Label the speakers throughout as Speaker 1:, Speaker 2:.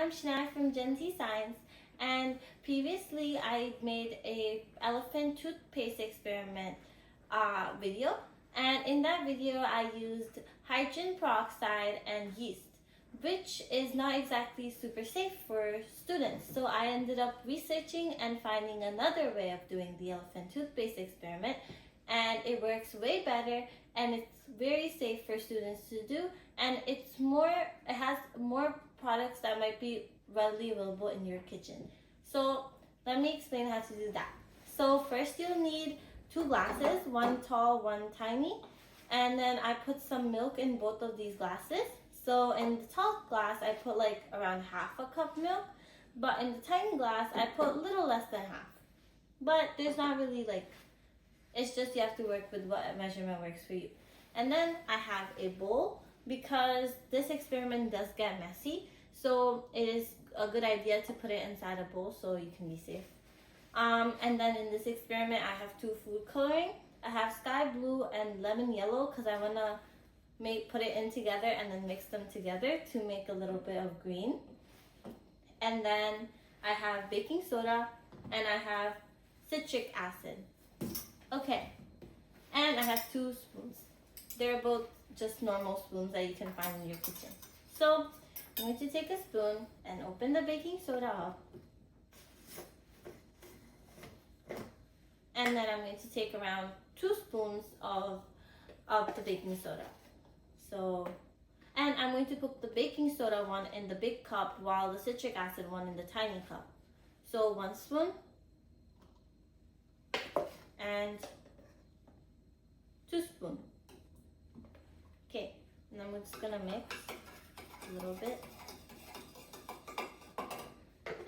Speaker 1: I'm Shania from Gen Z Science, and previously I made a elephant toothpaste experiment video, and in that video I used hydrogen peroxide and yeast, which is not exactly super safe for students. So I ended up researching and finding another way of doing the elephant toothpaste experiment, and it works way better and it's very safe for students to do, and it has more products that might be readily available in your kitchen. So let me explain how to do that. So first you'll need 2 glasses, one tall, one tiny, and then I put some milk in both of these glasses. So in the tall glass I put like around half a cup milk, but in the tiny glass I put a little less than half. But there's not really it's just you have to work with what measurement works for you. And then I have a bowl, because this experiment does get messy, so it is a good idea to put it inside a bowl so you can be safe. And then in this experiment I have 2 food coloring. I have sky blue and lemon yellow because I want to put it in together and then mix them together to make a little bit of green. And then I have baking soda and I have citric acid. Okay, and I have 2 spoons. They're both just normal spoons that you can find in your kitchen. So I'm going to take a spoon and open the baking soda up. And then I'm going to take around 2 spoons of the baking soda. And I'm going to put the baking soda one in the big cup while the citric acid one in the tiny cup. So 1 spoon and 2 spoons. Okay, and I'm just gonna mix a little bit.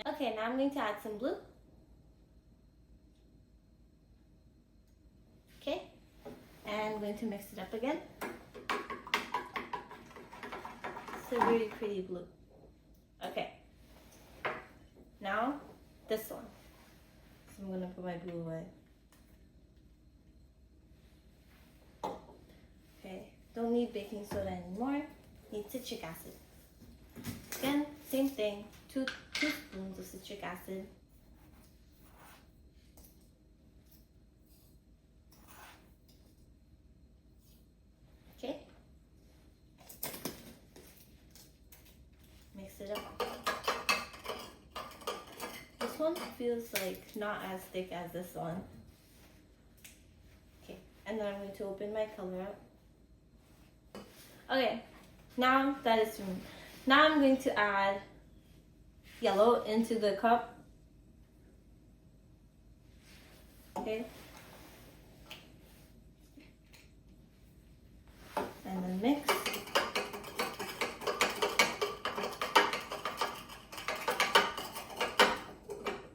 Speaker 1: Okay, now I'm going to add some blue. Okay, and I'm going to mix it up again. It's a really pretty blue. Okay, now this one. So I'm gonna put my blue away. Okay, don't need baking soda anymore. Need citric acid. Again, same thing. 2 spoons of citric acid. Okay. Mix it up. This one feels like not as thick as this one. Okay, and then I'm going to open my color up. Okay, now that is done. Now I'm going to add yellow into the cup. Okay. And then mix.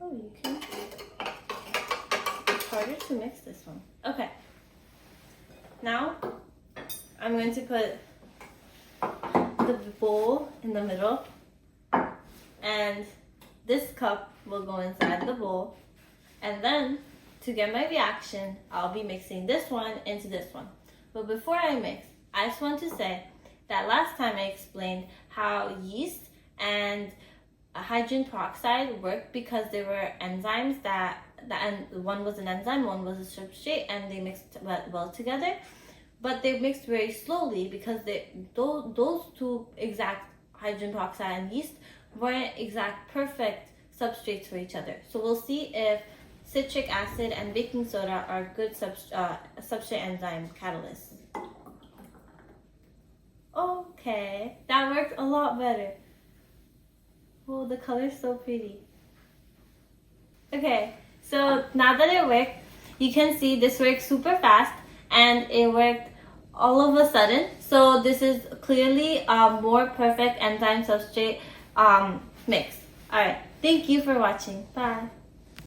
Speaker 1: Oh, you can. It's harder to mix this one. Okay. Now I'm going to put the bowl in the middle, and this cup will go inside the bowl, and then to get my reaction I'll be mixing this one into this one. But before I mix, I just want to say that last time I explained how yeast and hydrogen peroxide work because there were enzymes and one was an enzyme, one was a substrate, and they mixed well together. But they mixed very slowly because those 2 exact hydrogen peroxide and yeast weren't exact perfect substrates for each other. So we'll see if citric acid and baking soda are good substrate enzyme catalysts. Okay, that worked a lot better. Oh, the color's so pretty. Okay, so now that it worked, you can see this worked super fast and it worked all of a sudden. So this is clearly a more perfect enzyme substrate mix. Alright, thank you for watching. Bye.